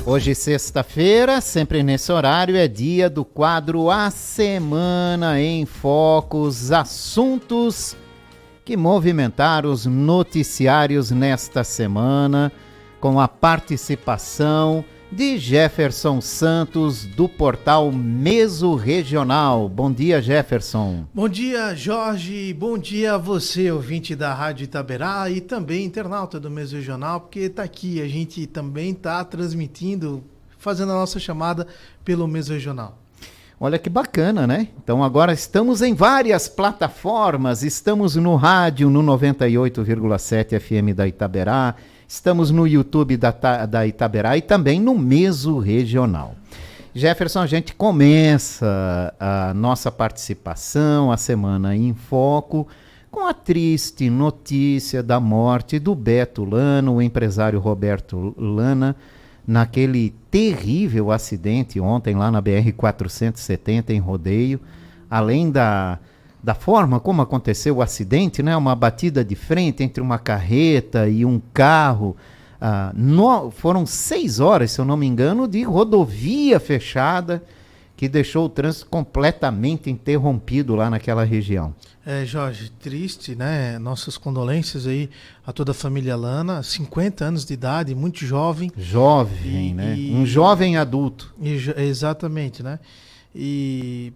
Hoje, sexta-feira, sempre nesse horário, é dia do quadro A Semana em Foco, os assuntos que movimentaram os noticiários nesta semana, com a participação de Jefferson Santos, do portal Mesorregional. Bom dia, Jefferson. Bom dia, Jorge. Bom dia a você, ouvinte da Rádio Itaberá e também internauta do Mesorregional, porque está aqui, a gente também está transmitindo, fazendo a nossa chamada pelo Mesorregional. Olha que bacana, né? Então agora estamos em várias plataformas, estamos no rádio no 98,7 FM da Itaberá, estamos no YouTube da Itaberá e também no Mesorregional. Jefferson, a gente começa a nossa participação, a Semana em Foco, com a triste notícia da morte do Beto Lana, o empresário Roberto Lana, naquele terrível acidente ontem lá na BR-470 em Rodeio. Além da forma como aconteceu o acidente, né? Uma batida de frente entre uma carreta e um carro. Foram 6 horas, se eu não me engano, de rodovia fechada, que deixou o trânsito completamente interrompido lá naquela região. Jorge, triste, né? Nossas condolências aí a toda a família Lana, 50 anos de idade, muito jovem. Jovem, né? Um jovem adulto. Exatamente, né? E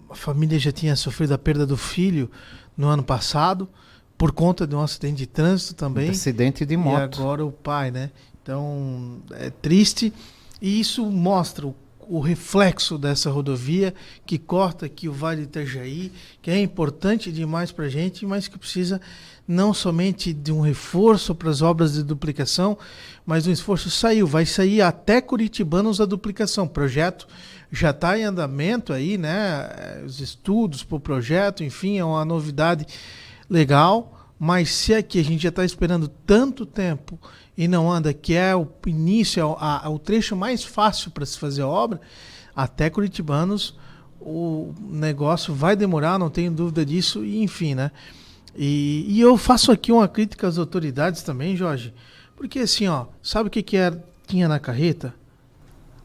a família já tinha sofrido a perda do filho no ano passado, por conta de um acidente de trânsito também. Acidente de moto. E agora o pai, né? Então, é triste. E isso mostra o reflexo dessa rodovia que corta aqui o Vale do Itajaí, que é importante demais para a gente, mas que precisa não somente de um reforço para as obras de duplicação, mas um esforço vai sair até Curitibanos a duplicação. O projeto já está em andamento aí, né? Os estudos para o projeto, enfim, é uma novidade legal, mas se aqui a gente já está esperando tanto tempo e não anda, que é o início, o trecho mais fácil para se fazer a obra, até Curitibanos o negócio vai demorar, não tenho dúvida disso, e enfim, né? E eu faço aqui uma crítica às autoridades também, Jorge, porque assim, ó, sabe o que tinha na carreta?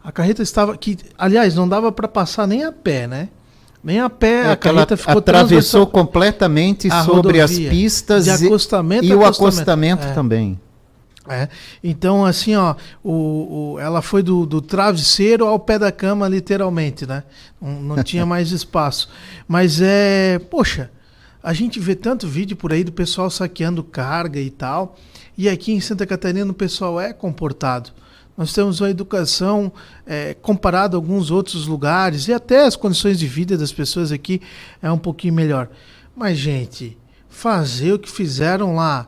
A carreta estava, aliás, não dava para passar nem a pé, né? Nem a pé, a carreta ficou atravessou completamente sobre as pistas e o acostamento também. Então, assim, ó, ela foi do travesseiro ao pé da cama, literalmente, né? Não tinha mais espaço. Mas poxa, a gente vê tanto vídeo por aí do pessoal saqueando carga e tal, e aqui em Santa Catarina o pessoal é comportado. Nós temos uma educação comparado a alguns outros lugares, e até as condições de vida das pessoas aqui é um pouquinho melhor. Mas, gente, fazer o que fizeram lá,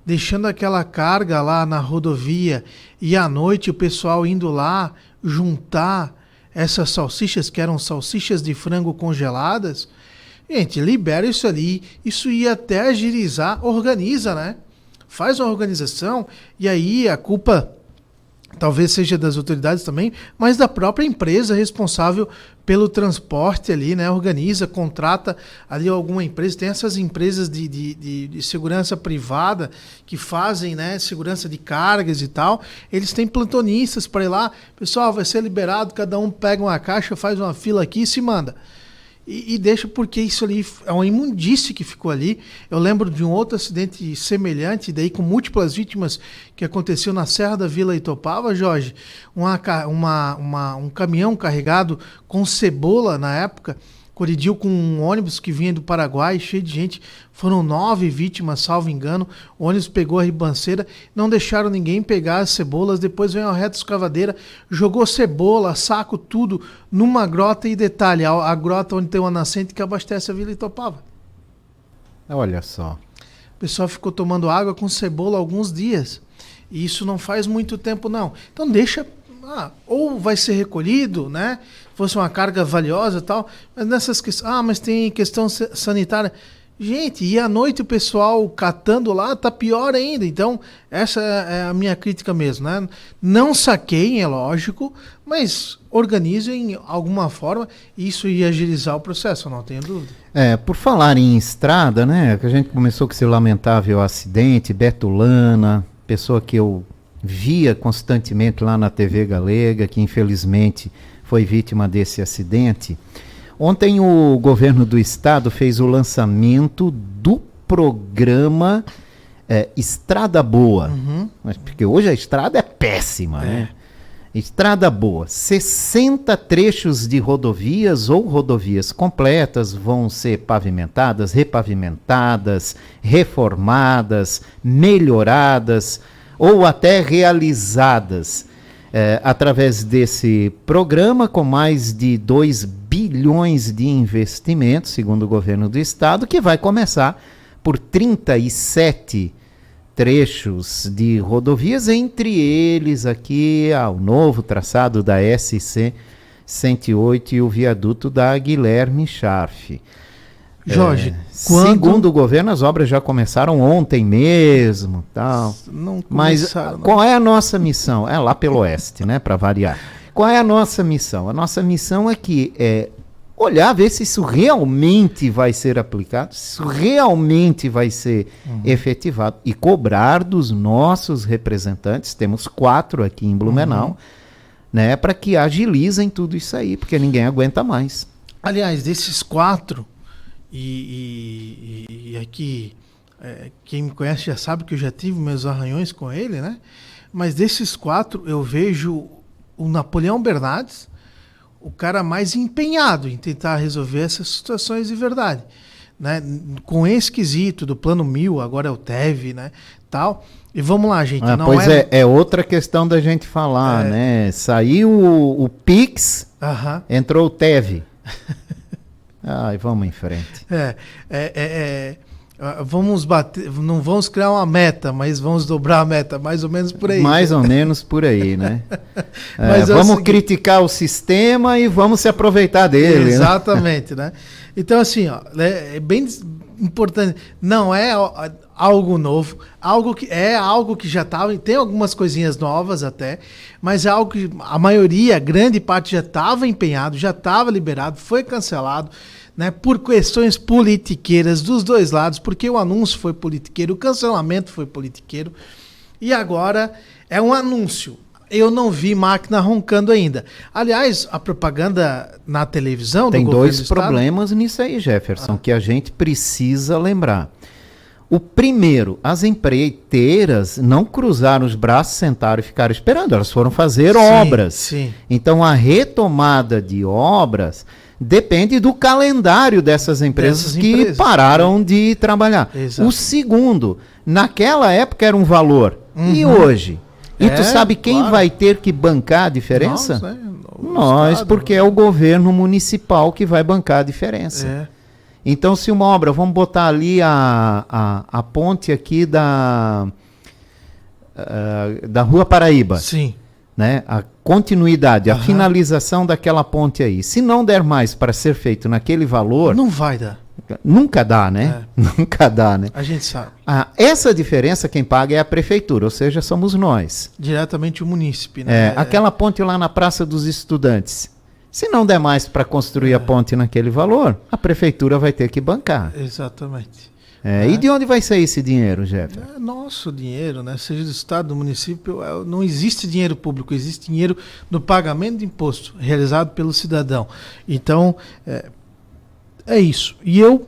deixando aquela carga lá na rodovia, e à noite o pessoal indo lá juntar essas salsichas, que eram salsichas de frango congeladas, gente, libera isso ali, isso ia até agilizar, organiza, né? Faz uma organização, e aí a culpa talvez seja das autoridades também, mas da própria empresa responsável pelo transporte ali, né? Organiza, contrata ali alguma empresa. Tem essas empresas de segurança privada que fazem, né, segurança de cargas e tal. Eles têm plantonistas para ir lá. Pessoal, vai ser liberado, cada um pega uma caixa, faz uma fila aqui e se manda. E deixa, porque isso ali é uma imundície que ficou ali. Eu lembro de um outro acidente semelhante, daí com múltiplas vítimas, que aconteceu na Serra da Vila Itopava, Jorge. Um caminhão carregado com cebola na época, colidiu com um ônibus que vinha do Paraguai, cheio de gente. Foram 9 vítimas, salvo engano. O ônibus pegou a ribanceira, não deixaram ninguém pegar as cebolas. Depois veio uma reta escavadeira, jogou cebola, saco, tudo numa grota. E detalhe, a grota onde tem uma nascente que abastece a Vila Itopava. Olha só. O pessoal ficou tomando água com cebola alguns dias. E isso não faz muito tempo, não. Então deixa... ou vai ser recolhido, né? Fosse uma carga valiosa e tal, mas nessas questões, mas tem questão sanitária. Gente, e à noite o pessoal catando lá, tá pior ainda. Então, essa é a minha crítica mesmo, né? Não saqueiem, é lógico, mas organizem alguma forma, isso ia agilizar o processo, não tenho dúvida. Por falar em estrada, né? Que a gente começou com esse lamentável acidente, Beto Lana, pessoa que eu via constantemente lá na TV Galega, que infelizmente foi vítima desse acidente. Ontem o governo do estado fez o lançamento do programa Estrada Boa, porque hoje a estrada é péssima, né? Estrada Boa, 60 trechos de rodovias ou rodovias completas vão ser pavimentadas, repavimentadas, reformadas, melhoradas ou até realizadas através desse programa, com mais de 2 bilhões de investimentos, segundo o governo do estado, que vai começar por 37 trechos de rodovias, entre eles aqui o novo traçado da SC 108 e o viaduto da Guilherme Scharf. Jorge, segundo o governo, as obras já começaram ontem mesmo, tal. Mas qual é a nossa missão? É lá pelo oeste, né, para variar. Qual é a nossa missão? A nossa missão aqui é olhar, ver se isso realmente vai ser aplicado, se isso realmente vai ser efetivado e cobrar dos nossos representantes, temos 4 aqui em Blumenau, né, para que agilizem tudo isso aí, porque ninguém aguenta mais. Aliás, desses 4, e aqui, quem me conhece já sabe que eu já tive meus arranhões com ele, né? Mas desses 4, eu vejo o Napoleão Bernardes, o cara mais empenhado em tentar resolver essas situações de verdade, né? Com esse quesito do Plano 1000, agora é o TEV, né? Tal. E vamos lá, gente. É outra questão da gente falar, né? Saiu o Pix, entrou o TEV. Vamos em frente. Vamos bater, não vamos criar uma meta, mas vamos dobrar a meta, mais ou menos por aí. Mais ou menos por aí, né? Vamos criticar o sistema e vamos se aproveitar dele. Exatamente, né? Então, assim, é bem importante. Não é algo novo, algo que já estava, tem algumas coisinhas novas até, mas é algo que a maioria, a grande parte já estava empenhado, já estava liberado, foi cancelado, né, por questões politiqueiras dos dois lados, porque o anúncio foi politiqueiro, o cancelamento foi politiqueiro, e agora é um anúncio. Eu não vi máquina roncando ainda. Aliás, a propaganda na televisão tem do governo do dois problemas nisso aí, Jefferson, que a gente precisa lembrar. O primeiro, as empreiteiras não cruzaram os braços, sentaram e ficaram esperando, elas foram fazer obras. Sim. Então a retomada de obras depende do calendário dessas empresas que pararam de trabalhar. Exato. O segundo, naquela época era um valor, e hoje? E tu sabe quem vai ter que bancar a diferença? Nós, Estado, porque é o governo municipal que vai bancar a diferença. Então, se uma obra, vamos botar ali a ponte aqui da Rua Paraíba. Sim. Né? A continuidade, a finalização daquela ponte aí. Se não der mais para ser feito naquele valor... Não vai dar. Nunca dá, né? Nunca dá, né? A gente sabe. Essa diferença quem paga é a prefeitura, ou seja, somos nós. Diretamente o munícipe, né? Aquela ponte lá na Praça dos Estudantes. Se não der mais para construir a ponte naquele valor, a prefeitura vai ter que bancar. Exatamente. E de onde vai sair esse dinheiro, Jeff? É nosso dinheiro, né? Seja do estado, do município, não existe dinheiro público, existe dinheiro no pagamento de imposto realizado pelo cidadão. Então, é isso. E eu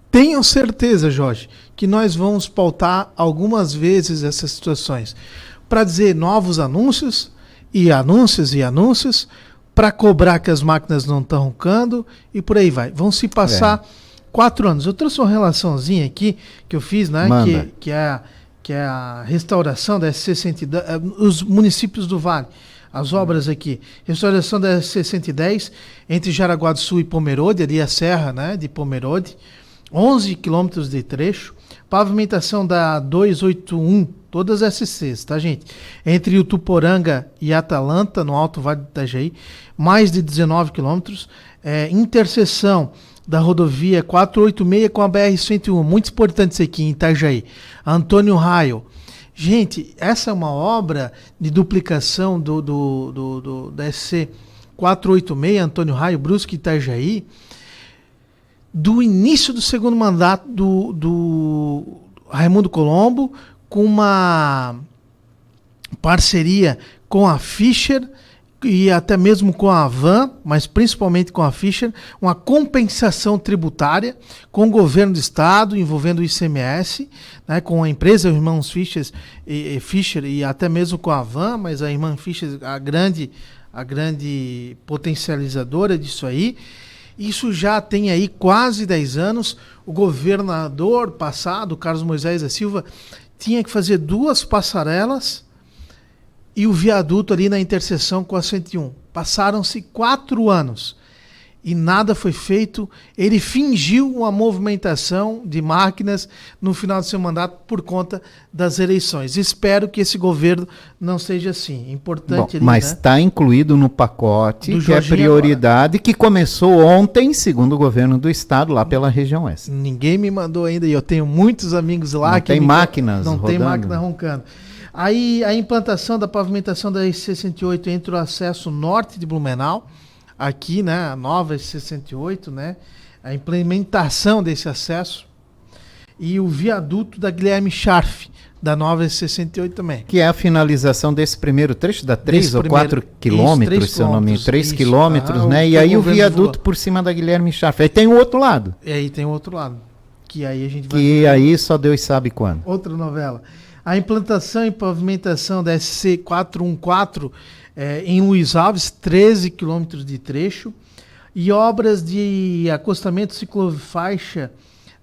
tenho certeza, Jorge, que nós vamos pautar algumas vezes essas situações para dizer novos anúncios e anúncios, para cobrar que as máquinas não estão roncando e por aí vai. Vão se passar 4 anos. Eu trouxe uma relaçãozinha aqui que eu fiz, né? Que é a restauração da SC-110, os municípios do Vale. As obras aqui. Restauração da SC-110 entre Jaraguá do Sul e Pomerode, ali a serra, né, de Pomerode. 11 quilômetros de trecho. Pavimentação da 281, todas SCs, tá, gente? Entre Utuporanga e Atalanta, no Alto Vale do Itajaí, mais de 19 quilômetros. Interseção da rodovia 486 com a BR-101, muito importante isso aqui em Itajaí. Antônio Raio. Gente, essa é uma obra de duplicação da SC 486, Antônio Raio, Brusque, Itajaí, do início do segundo mandato do Raimundo Colombo, com uma parceria com a Fischer e até mesmo com a Havan, mas principalmente com a Fischer, uma compensação tributária com o governo do estado, envolvendo o ICMS, né, com a empresa, os irmãos Fischer e até mesmo com a Havan, mas a irmã Fischer, a grande potencializadora disso aí. Isso já tem aí quase 10 anos. O governador passado, Carlos Moisés da Silva, tinha que fazer 2 passarelas e o viaduto ali na interseção com a 101. Passaram-se 4 anos e nada foi feito. Ele fingiu uma movimentação de máquinas no final do seu mandato por conta das eleições. Espero que esse governo não seja assim. Importante. Bom, ali, mas está, né, incluído no pacote do que é prioridade, agora, que começou ontem, segundo o governo do estado, lá pela região oeste. Ninguém me mandou ainda e eu tenho muitos amigos lá. Não tem máquinas não rodando. Tem máquina roncando. Aí a implantação da pavimentação da SC-108 entre o acesso norte de Blumenau, aqui, né, a nova SC-108, né, a implementação desse acesso, e o viaduto da Guilherme Scharf, da nova SC-108 também. Que é a finalização desse primeiro trecho, dá 3 ou 4 quilômetros, se eu não me engano, 3 quilômetros, né, e aí o viaduto por cima da Guilherme Scharf. Aí tem o outro lado. E aí tem o outro lado, que aí a gente vai... Que aí só Deus sabe quando. Outra novela. A implantação e pavimentação da SC-414 em Luiz Alves, 13 quilômetros de trecho, e obras de acostamento ciclofaixa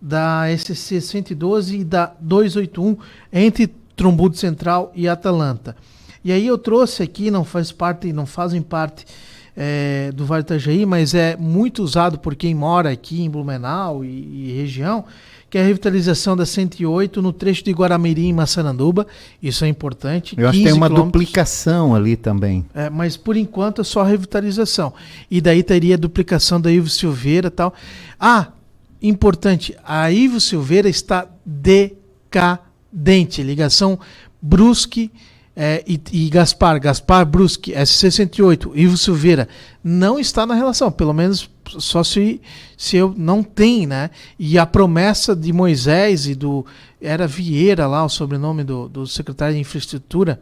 da SC-112 e da 281 entre Trombudo Central e Atalanta. E aí eu trouxe aqui, não fazem parte do Vale do Itajaí, mas é muito usado por quem mora aqui em Blumenau e região, que é a revitalização da 108 no trecho de Guaramirim e Massaranduba. Isso é importante. Eu acho que tem uma duplicação ali também. Mas por enquanto é só revitalização. E daí teria a duplicação da Ivo Silveira e tal. Importante, a Ivo Silveira está decadente. Ligação Brusque e Gaspar Brusque, SC-108, Ivo Silveira, não está na relação, pelo menos só se eu não tem, né? E a promessa de Moisés era Vieira lá, o sobrenome do secretário de infraestrutura,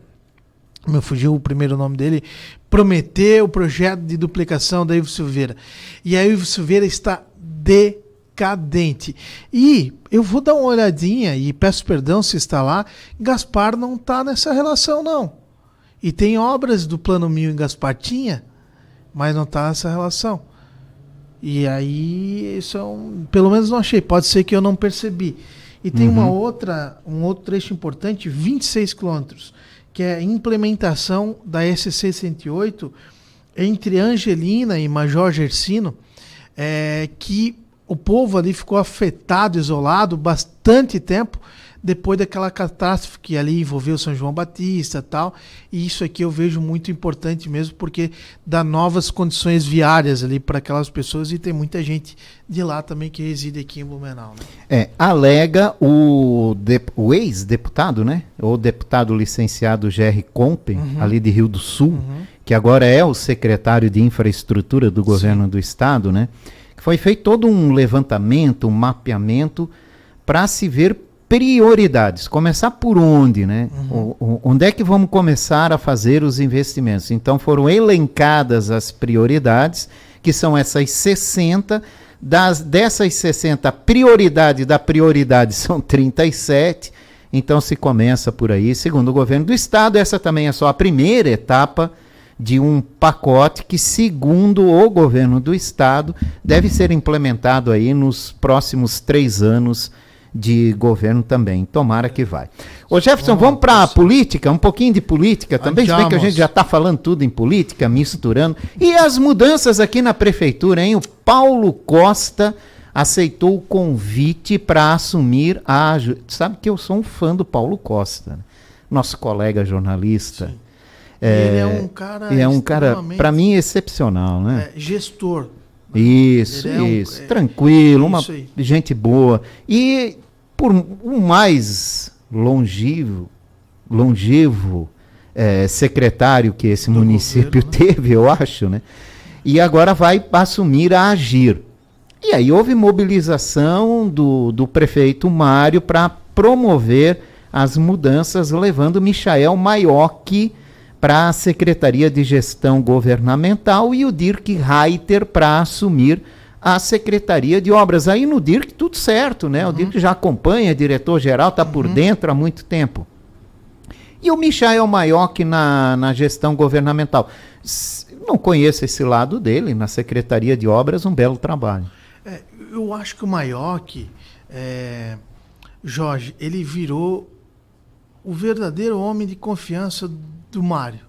me fugiu o primeiro nome dele, prometeu o projeto de duplicação da Ivo Silveira. E a Ivo Silveira está decadente. E eu vou dar uma olhadinha e peço perdão se está lá. Gaspar não está nessa relação, não. E tem obras do Plano 1000 em Gaspar, tinha, mas não está nessa relação. E aí, pelo menos não achei. Pode ser que eu não percebi. E tem um outro trecho importante, 26 quilômetros, que é a implementação da SC-108 entre Angelina e Major Gersino, que o povo ali ficou afetado, isolado, bastante tempo, depois daquela catástrofe que ali envolveu São João Batista e tal. E isso aqui eu vejo muito importante mesmo, porque dá novas condições viárias ali para aquelas pessoas, e tem muita gente de lá também que reside aqui em Blumenau, né? Alega o ex-deputado, né? O deputado licenciado Gerry Compen, ali de Rio do Sul, que agora é o secretário de infraestrutura do governo do estado, né? Que foi feito todo um levantamento, um mapeamento para se ver prioridades. Começar por onde, né? Onde é que vamos começar a fazer os investimentos? Então foram elencadas as prioridades, que são essas 60. Dessas 60, a prioridade da prioridade são 37. Então se começa por aí. Segundo o governo do estado, essa também é só a primeira etapa de um pacote que, segundo o governo do estado, deve ser implementado aí nos próximos 3 anos de governo também. Tomara que vai. Ô Jefferson, vamos para a política, um pouquinho de política também, se bem que a gente já está falando tudo em política, misturando. E as mudanças aqui na prefeitura, hein? O Paulo Costa aceitou o convite para assumir a... Sabe que eu sou um fã do Paulo Costa, né? Nosso colega jornalista. Sim. Ele é um cara... E é um cara, para mim, excepcional, né? Gestor. Isso. Tranquilo, uma gente boa. E por um mais longevo secretário que esse município teve, eu acho, né? E agora vai assumir a Agir. E aí houve mobilização do prefeito Mário para promover as mudanças, levando Michael Maiocchi para a Secretaria de Gestão Governamental e o Dirk Reiter para assumir a Secretaria de Obras. Aí no Dirk tudo certo, né? O Dirk já acompanha, diretor-geral, está por dentro há muito tempo. E o Michael Maiocchi na gestão governamental. Não conheço esse lado dele, na Secretaria de Obras, um belo trabalho. Eu acho que o Maiocchi, Jorge, ele virou o verdadeiro homem de confiança do Mário.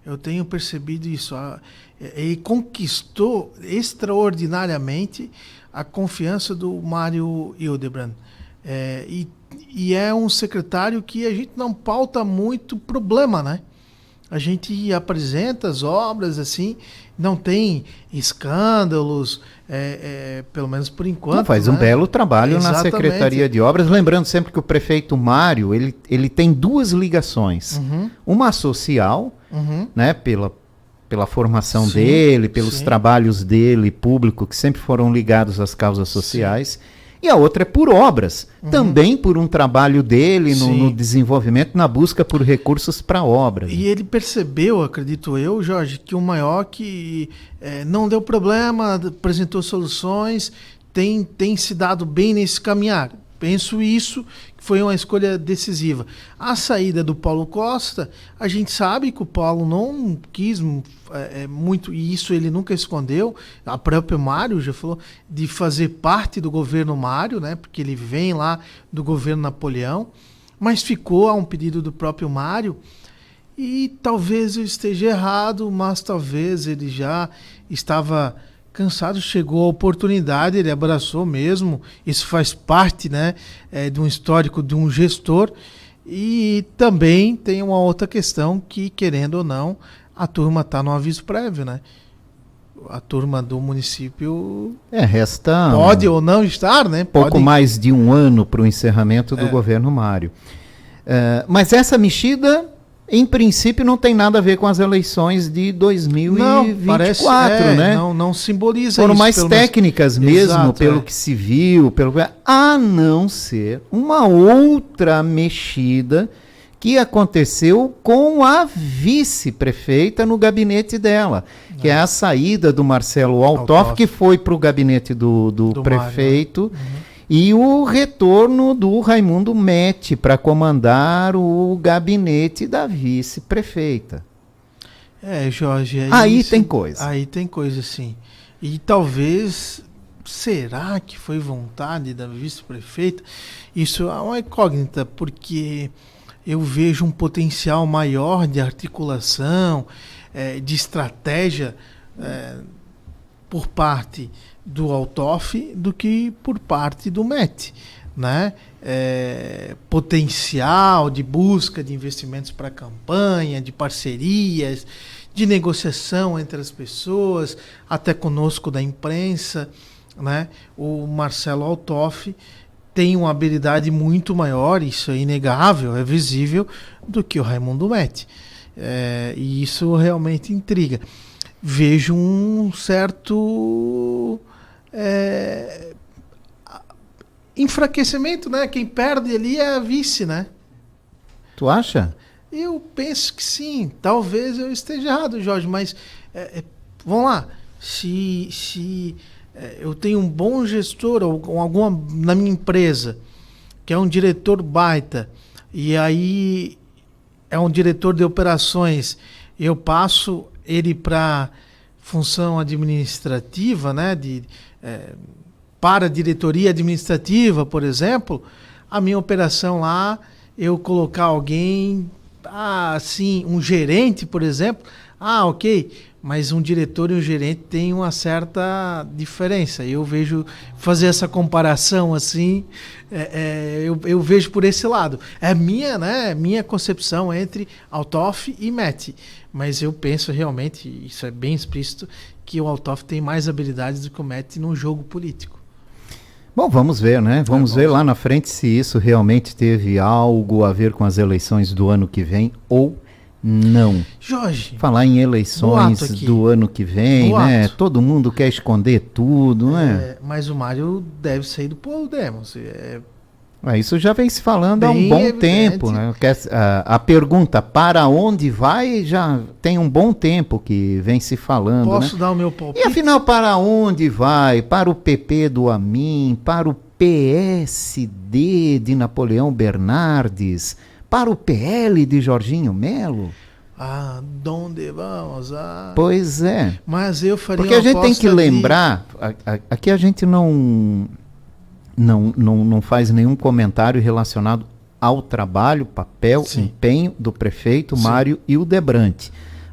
Eu tenho percebido isso. Ele conquistou extraordinariamente a confiança do Mário Hildebrand. E é um secretário que a gente não pauta muito problema, né? A gente apresenta as obras, assim, não tem escândalos, pelo menos por enquanto. Não, faz um belo trabalho na Secretaria de Obras. Lembrando sempre que o prefeito Mário, ele tem duas ligações. Uma social, né, pela formação dele, pelos trabalhos dele, público, que sempre foram ligados às causas sociais. E a outra é por obras, também por um trabalho dele no desenvolvimento, na busca por recursos para obras. E ele percebeu, acredito eu, Jorge, que o Maiocchi não deu problema, apresentou soluções, tem se dado bem nesse caminhar. Penso isso, que foi uma escolha decisiva. A saída do Paulo Costa, a gente sabe que o Paulo não quis muito, e isso ele nunca escondeu, a própria Mário já falou, de fazer parte do governo Mário, né, porque ele vem lá do governo Napoleão, mas ficou a um pedido do próprio Mário, e talvez eu esteja errado, mas talvez ele já estava cansado, chegou a oportunidade, ele abraçou mesmo, isso faz parte, né, de um histórico de um gestor. E também tem uma outra questão que, querendo ou não, a turma está no aviso prévio, né? A turma do município resta pode ou não estar, né? Pouco mais de um ano para o encerramento do governo Mário. Mas essa mexida, em princípio, não tem nada a ver com as eleições de 2024, né? Não simboliza Foram isso. Mais técnicas mesmo, Exato, pelo que se viu, a não ser uma outra mexida que aconteceu com a vice-prefeita no gabinete dela, que é a saída do Marcelo Altoff, que foi para o gabinete do prefeito, Mário, né? E o retorno do Raimundo Metti para comandar o gabinete da vice-prefeita. Jorge, aí tem coisa. Aí tem coisa, sim. E talvez, será que foi vontade da vice-prefeita? Isso é uma incógnita, porque eu vejo um potencial maior de articulação, de estratégia por parte do Altoff do que por parte do Metti, né? Potencial de busca de investimentos para campanha, de parcerias, de negociação entre as pessoas, até conosco da imprensa, né? O Marcelo Altoff tem uma habilidade muito maior, isso é inegável, é visível, do que o Raimundo Metti. E isso realmente intriga. Vejo um certo enfraquecimento, né? Quem perde ali é a vice, né? Tu acha? Eu penso que sim. Talvez eu esteja errado, Jorge, mas vamos lá. Se eu tenho um bom gestor ou alguma na minha empresa, que é um diretor baita, e aí é um diretor de operações, eu passo ele para função administrativa, né, para a diretoria administrativa, por exemplo, a minha operação lá, eu colocar alguém, assim, um gerente, por exemplo, ok, mas um diretor e um gerente tem uma certa diferença. Eu vejo, fazer essa comparação assim, eu vejo por esse lado. É minha concepção entre Altoff e Metti. Mas eu penso realmente, isso é bem explícito, que o Altoff tem mais habilidades do que o Metti num jogo político. Bom, vamos ver, né? Vamos ver lá na frente se isso realmente teve algo a ver com as eleições do ano que vem ou não. Jorge, falar em eleições do ano que vem, né? Todo mundo quer esconder tudo, né? Mas o Mário deve sair do Podemos. Isso já vem se falando há um Bem bom evidente. tempo, né? A pergunta para onde vai já tem um bom tempo que vem se falando, né? Posso dar o meu E palpite? afinal, para onde vai? Para o PP do Amin, para o PSD de Napoleão Bernardes, para o PL de Jorginho Melo? Ah, onde vamos? Ah. Pois é. Mas eu faria Porque uma a gente tem que aposta lembrar, aqui a gente não faz nenhum comentário relacionado ao trabalho, papel, Sim. empenho do prefeito Sim. Mário Hildebrand.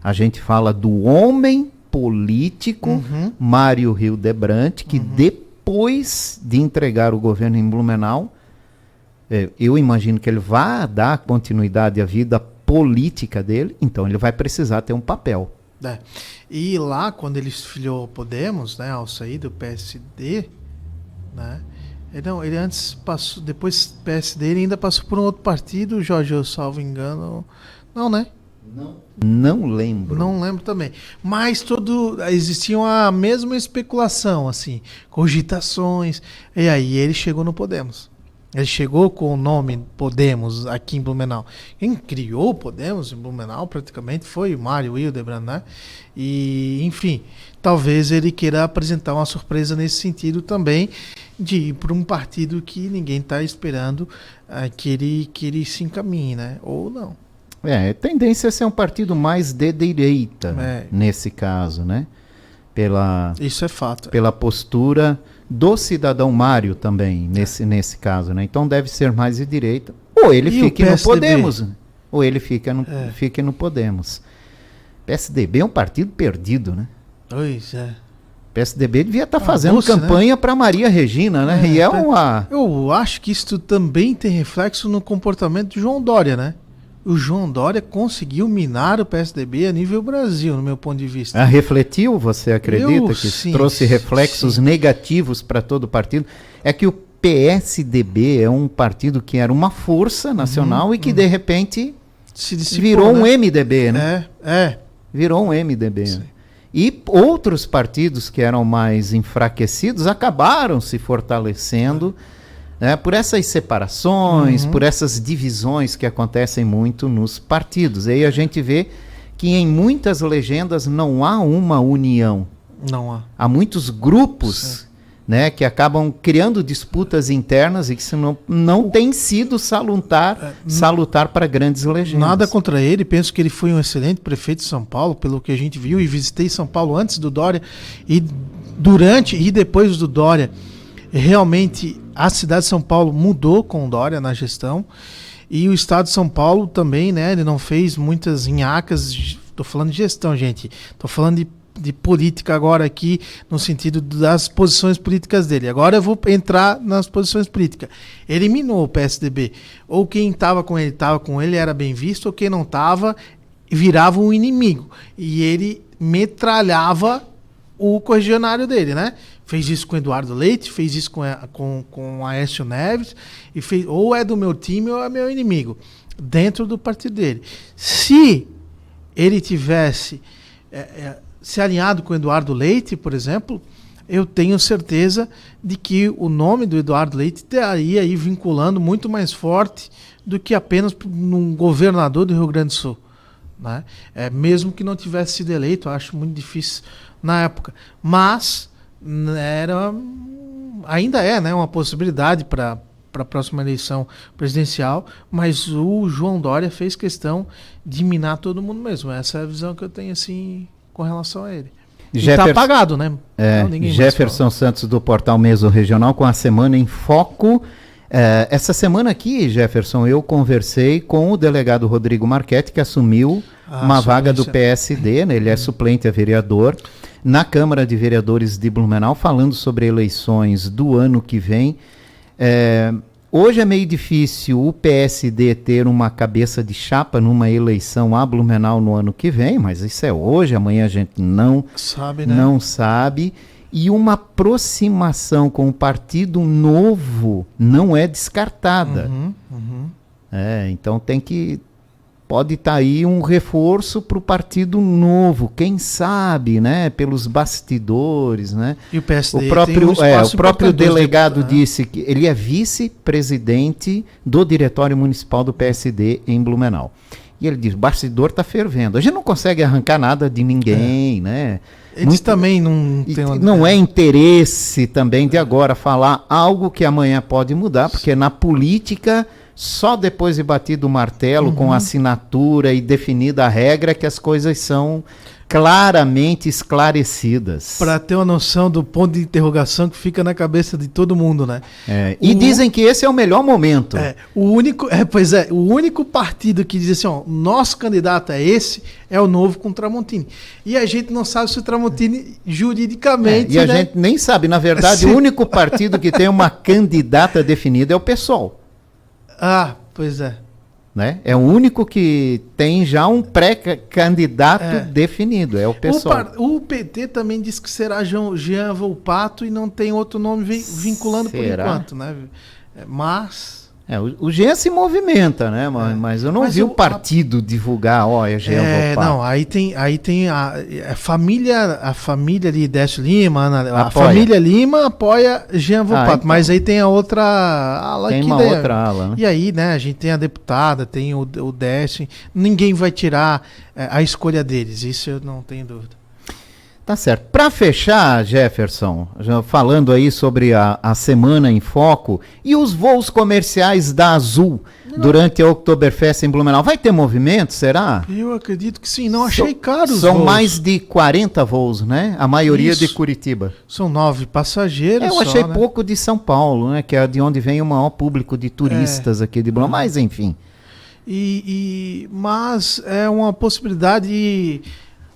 A gente fala do homem político Uhum. Mário Hildebrand, que depois de entregar o governo em Blumenau, eu imagino que ele vai dar continuidade à vida política dele, então ele vai precisar ter um papel. É. E lá, quando ele se filiou ao Podemos, né, ao sair do PSD, né, ele antes passou, depois do PSD, ele ainda passou por um outro partido, Jorge, eu salvo engano. Não, né? Não lembro. Não lembro também. Mas existia a mesma especulação, assim, cogitações. E aí ele chegou no Podemos. Ele chegou com o nome Podemos aqui em Blumenau. Quem criou o Podemos em Blumenau praticamente foi o Mário Hildebrand, né? E, enfim, talvez ele queira apresentar uma surpresa nesse sentido também, de ir para um partido que ninguém está esperando que ele se encaminhe, né? Ou não. A tendência é ser um partido mais de direita, nesse caso, né? Isso é fato. Pela postura do cidadão Mário também, nesse caso, né? Então deve ser mais de direita. Ou ele fique no Podemos, ou ele fique no Podemos. PSDB é um partido perdido, né? Pois é. PSDB devia estar fazendo campanha, né, para Maria Regina, né? E Eu acho que isso também tem reflexo no comportamento de João Dória, né? O João Dória conseguiu minar o PSDB a nível Brasil, no meu ponto de vista. Refletiu, você acredita, trouxe reflexos negativos para todo o partido? É que o PSDB é um partido que era uma força nacional e que, de repente, virou um MDB, né? Virou um MDB. Sim. E outros partidos que eram mais enfraquecidos acabaram se fortalecendo, por essas separações, por essas divisões que acontecem muito nos partidos. Aí a gente vê que em muitas legendas não há uma união. Não há. Há muitos grupos, né, que acabam criando disputas internas e que isso não tem sido salutar para grandes legendas. Nada contra ele, penso que ele foi um excelente prefeito de São Paulo, pelo que a gente viu, e visitei São Paulo antes do Dória, e durante e depois do Dória. Realmente a cidade de São Paulo mudou com o Dória na gestão, e o estado de São Paulo também, né? Ele não fez muitas nhacas. Estou falando de gestão, gente. Estou falando de política agora aqui, no sentido das posições políticas dele. Agora eu vou entrar nas posições políticas. Eliminou o PSDB. Ou quem estava com ele era bem visto, ou quem não estava virava um inimigo. E ele metralhava o correligionário dele, né? Fez isso com o Eduardo Leite, fez isso com Aécio Neves, e fez, ou é do meu time ou é meu inimigo, dentro do partido dele. Se ele tivesse se alinhado com o Eduardo Leite, por exemplo, eu tenho certeza de que o nome do Eduardo Leite estaria aí vinculando muito mais forte do que apenas um governador do Rio Grande do Sul, né? Mesmo que não tivesse sido eleito, eu acho muito difícil na época, mas ainda é, né, uma possibilidade para a próxima eleição presidencial, mas o João Dória fez questão de minar todo mundo mesmo. Essa é a visão que eu tenho, assim, com relação a ele. Está apagado, né? Jefferson Santos, do portal Meso Regional, com a Semana em Foco. Essa semana aqui, Jefferson, eu conversei com o delegado Rodrigo Marchetti, que assumiu uma vaga do PSD, né? Ele é suplente a vereador na Câmara de Vereadores de Blumenau, falando sobre eleições do ano que vem. Hoje é meio difícil o PSD ter uma cabeça de chapa numa eleição a Blumenau no ano que vem, mas isso é hoje, amanhã a gente não sabe, né? Não sabe. E uma aproximação com o Partido Novo não é descartada. Então pode estar aí um reforço para o Partido Novo, quem sabe, né? Pelos bastidores, né? E o PSD O próprio, tem um espaço o próprio importante, delegado né? disse que ele é vice-presidente do Diretório Municipal do PSD em Blumenau. E ele diz, o bastidor está fervendo. A gente não consegue arrancar nada de ninguém, né? Eles também não E têm... não é interesse também de agora falar algo que amanhã pode mudar, porque na política, só depois de batido o martelo, com assinatura e definida a regra, que as coisas são claramente esclarecidas. Para ter uma noção do ponto de interrogação que fica na cabeça de todo mundo, né? E dizem que esse é o melhor momento. O único partido que diz assim, ó, nosso candidato é esse, é o Novo com o Tramontini. E a gente não sabe se o Tramontini juridicamente... E a gente nem sabe, na verdade, o único partido que tem uma candidata definida é o PSOL. Ah, pois é. Né? É o único que tem já um pré-candidato definido, é o PSOL. O PT também diz que será Jean Volpato e não tem outro nome vinculando por enquanto, né? Mas... o Jean se movimenta, né? Mas eu não vi o partido divulgar, é Jean Volpato. Não, aí tem a família de Décio Lima, a Apoia. família Lima apoia Jean Volpato, então. mas aí tem a outra ala Tem aqui uma outra ala, né? E aí, né, a gente tem a deputada, tem o Décio, ninguém vai tirar a escolha deles, isso eu não tenho dúvida. Tá certo. Para fechar, Jefferson, já falando aí sobre a Semana em Foco e os voos comerciais da Azul durante a Oktoberfest em Blumenau, vai ter movimento, será? Eu acredito que sim, não achei caro os São voos. mais de 40 voos, né? A maioria de Curitiba. São 9 passageiros Eu só, achei né? pouco de São Paulo, né? Que é de onde vem o maior público de turistas aqui de Blumenau, mas enfim. Mas é uma possibilidade...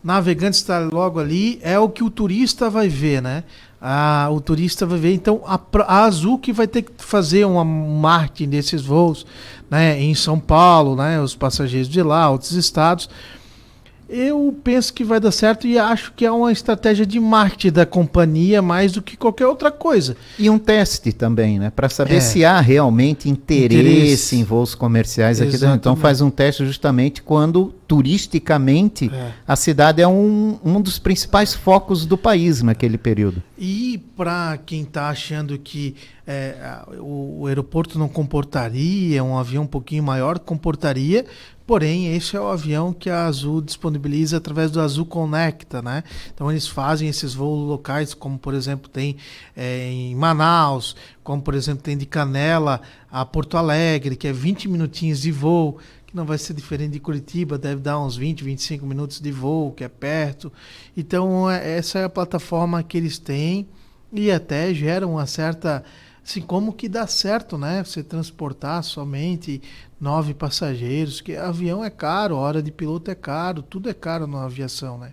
Navegante está logo ali, é o que o turista vai ver, né? O turista vai ver, então a Azul que vai ter que fazer um marketing desses voos, né? Em São Paulo, né? Os passageiros de lá, outros estados. Eu penso que vai dar certo e acho que é uma estratégia de marketing da companhia mais do que qualquer outra coisa. E um teste também, né? Para saber se há realmente interesse em voos comerciais aqui dentro. Então faz um teste justamente quando turisticamente a cidade é um dos principais focos do país naquele período. E para quem está achando que o aeroporto não comportaria, um avião um pouquinho maior comportaria, porém esse é o avião que a Azul disponibiliza através do Azul Conecta, né? Então eles fazem esses voos locais, como por exemplo tem em Manaus, como por exemplo tem de Canela a Porto Alegre, que é 20 minutinhos de voo, que não vai ser diferente de Curitiba, deve dar uns 20, 25 minutos de voo, que é perto. Então essa é a plataforma que eles têm e até gera uma certa... Assim, como que dá certo, né? Você transportar somente 9 passageiros, que avião é caro, hora de piloto é caro, tudo é caro na aviação, né?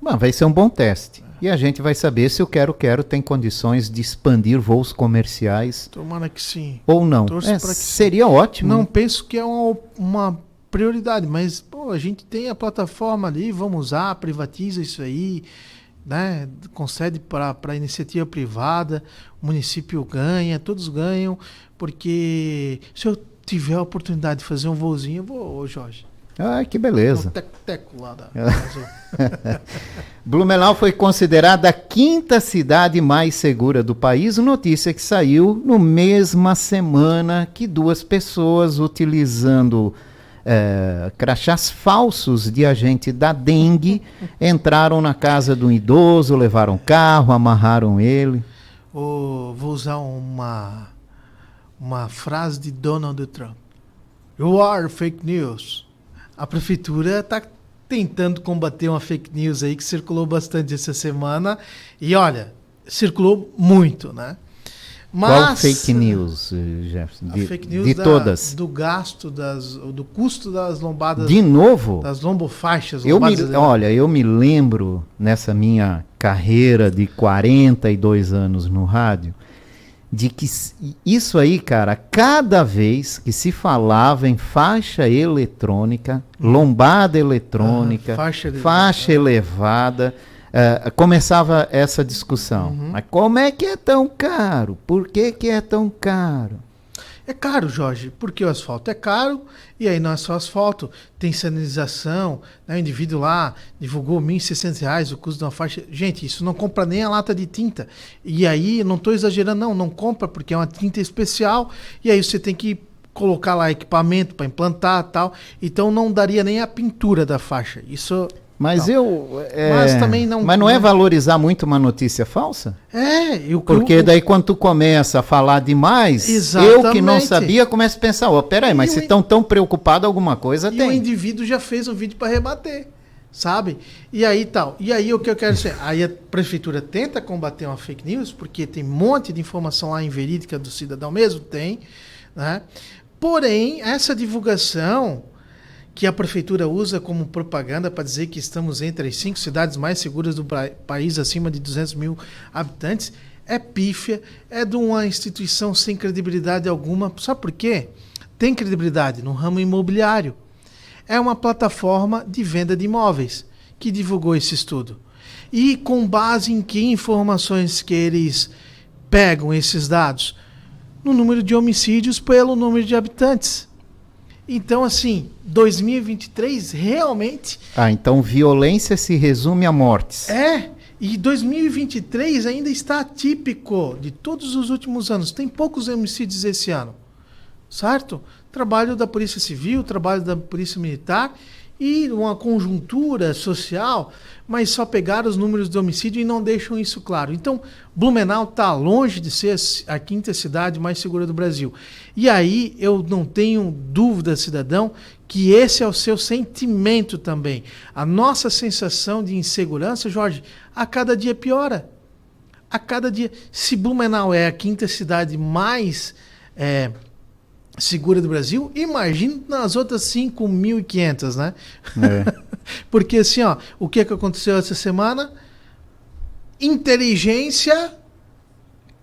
Vai ser um bom teste. E a gente vai saber se o Quero tem condições de expandir voos comerciais. Tomara que sim. Ou não. Seria ótimo. Não penso que é uma prioridade, mas a gente tem a plataforma ali, vamos usar, privatiza isso aí, né? Concede para iniciativa privada, o município ganha, todos ganham, porque se eu tiver a oportunidade de fazer um voozinho, eu vou, Jorge. Que beleza. Um teco lá da Azul. Blumenau foi considerada a 5ª cidade mais segura do país, notícia que saiu no mesma semana que 2 pessoas utilizando crachás falsos de agente da dengue entraram na casa de um idoso, levaram o carro, amarraram ele. Vou usar uma frase de Donald Trump. You are fake news. A prefeitura está tentando combater uma fake news aí que circulou bastante essa semana. E olha, circulou muito, né? Mas, qual fake news, Jefferson? Fake news de todas? Do gasto, do custo das lombadas. De novo? Das lombofaixas. Olha, eu me lembro nessa minha carreira de 42 anos no rádio, de que isso aí, cara, cada vez que se falava em faixa eletrônica, lombada eletrônica, faixa elevada, começava essa discussão. Mas como é que é tão caro? Por que é tão caro? É caro, Jorge, porque o asfalto é caro, e aí não é só asfalto, tem sinalização, né? O indivíduo lá divulgou R$ 1.600 o custo de uma faixa. Gente, isso não compra nem a lata de tinta. E aí, não estou exagerando, não compra, porque é uma tinta especial, e aí você tem que colocar lá equipamento para implantar e tal. Então não daria nem a pintura da faixa. Isso. Mas não. Mas também não. Mas não é valorizar muito uma notícia falsa? Porque daí quando tu começa a falar demais, exatamente. Eu que não sabia começo a pensar, peraí, mas se estão tão preocupados, alguma coisa tem. E o indivíduo já fez um vídeo para rebater, sabe? E aí tal. E aí o que eu quero dizer? Aí a prefeitura tenta combater uma fake news, porque tem um monte de informação lá inverídica do cidadão mesmo, tem, né? Porém, essa divulgação que a prefeitura usa como propaganda para dizer que estamos entre as 5 cidades mais seguras do país, acima de 200 mil habitantes, é pífia, é de uma instituição sem credibilidade alguma. Sabe por quê? Tem credibilidade no ramo imobiliário. É uma plataforma de venda de imóveis que divulgou esse estudo. E com base em que informações que eles pegam esses dados? No número de homicídios pelo número de habitantes. Então, assim, 2023 realmente... então violência se resume a mortes. E 2023 ainda está atípico de todos os últimos anos. Tem poucos homicídios esse ano, certo? Trabalho da Polícia Civil, trabalho da Polícia Militar e uma conjuntura social, mas só pegaram os números de homicídio e não deixam isso claro. Então, Blumenau está longe de ser a 5ª cidade mais segura do Brasil. E aí eu não tenho dúvida, cidadão, que esse é o seu sentimento também. A nossa sensação de insegurança, Jorge, a cada dia piora. A cada dia. Se Blumenau é a 5ª cidade mais segura do Brasil, imagina nas outras 5.500, né? Porque assim, o que aconteceu essa semana? Inteligência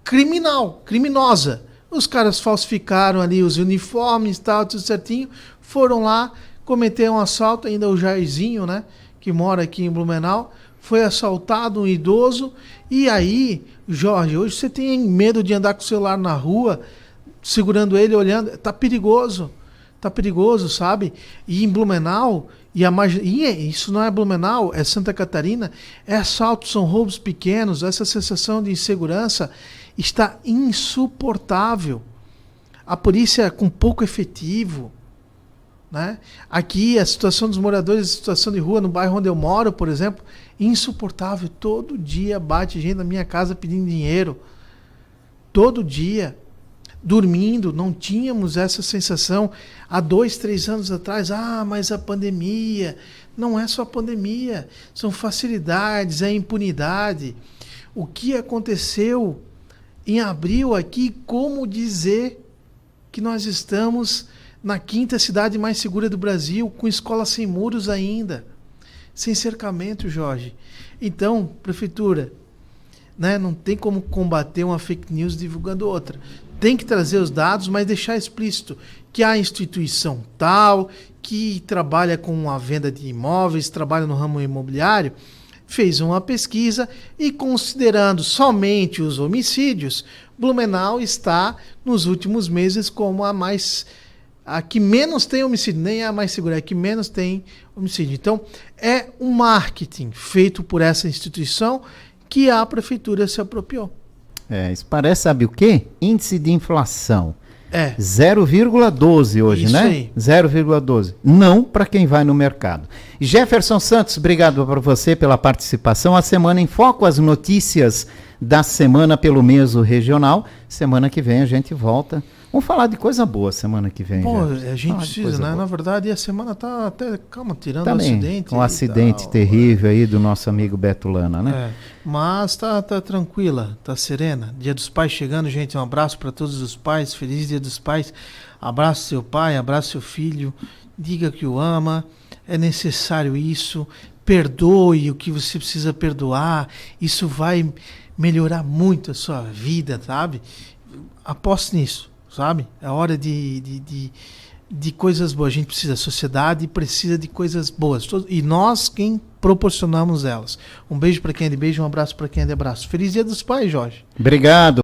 criminosa. Os caras falsificaram ali os uniformes, tal, tudo certinho, foram lá, cometeram um assalto, ainda o Jairzinho, né, que mora aqui em Blumenau, foi assaltado um idoso, e aí, Jorge, hoje você tem medo de andar com o celular na rua, segurando ele, olhando, tá perigoso, sabe? E em Blumenau, isso não é Blumenau, é Santa Catarina, é assalto, são roubos pequenos, essa sensação de insegurança está insuportável. A polícia é com pouco efetivo, né? Aqui a situação dos moradores, a situação de rua no bairro onde eu moro, por exemplo, insuportável. Todo dia bate gente na minha casa pedindo dinheiro. Todo dia. Dormindo, não tínhamos essa sensação há 2, 3 anos atrás. Mas a pandemia, não é só a pandemia, são facilidades, é impunidade. O que aconteceu em abril aqui, como dizer que nós estamos na 5ª cidade mais segura do Brasil, com escola sem muros ainda, sem cercamento, Jorge. Então, prefeitura, né, não tem como combater uma fake news divulgando outra. Tem que trazer os dados, mas deixar explícito que a instituição tal, que trabalha com a venda de imóveis, trabalha no ramo imobiliário, fez uma pesquisa e, considerando somente os homicídios, Blumenau está, nos últimos meses, como a que menos tem homicídio, nem a mais segura, é a que menos tem homicídio. Então, é um marketing feito por essa instituição que a prefeitura se apropriou. Isso parece, sabe o quê? Índice de inflação. 0,12 hoje, isso, né? Aí. 0,12. Não para quem vai no mercado. Jefferson Santos, obrigado para você pela participação. A Semana em Foco, as notícias da semana pelo Meso Regional. Semana que vem a gente volta. Vamos falar de coisa boa semana que vem. A gente precisa, né? Boa. Na verdade, a semana tá até, tirando também, um acidente. Um acidente terrível aí do nosso amigo Beto Lana, né? Mas tá tranquila, tá serena. Dia dos Pais chegando, gente. Um abraço para todos os pais. Feliz Dia dos Pais. Abraço seu pai, abraço seu filho. Diga que o ama. É necessário isso. Perdoe o que você precisa perdoar. Isso vai melhorar muito a sua vida, sabe? Aposte nisso. Sabe? É hora de coisas boas. A gente precisa, a sociedade precisa de coisas boas. E nós quem proporcionamos elas. Um beijo para quem é de beijo, um abraço para quem é de abraço. Feliz Dia dos Pais, Jorge. Obrigado.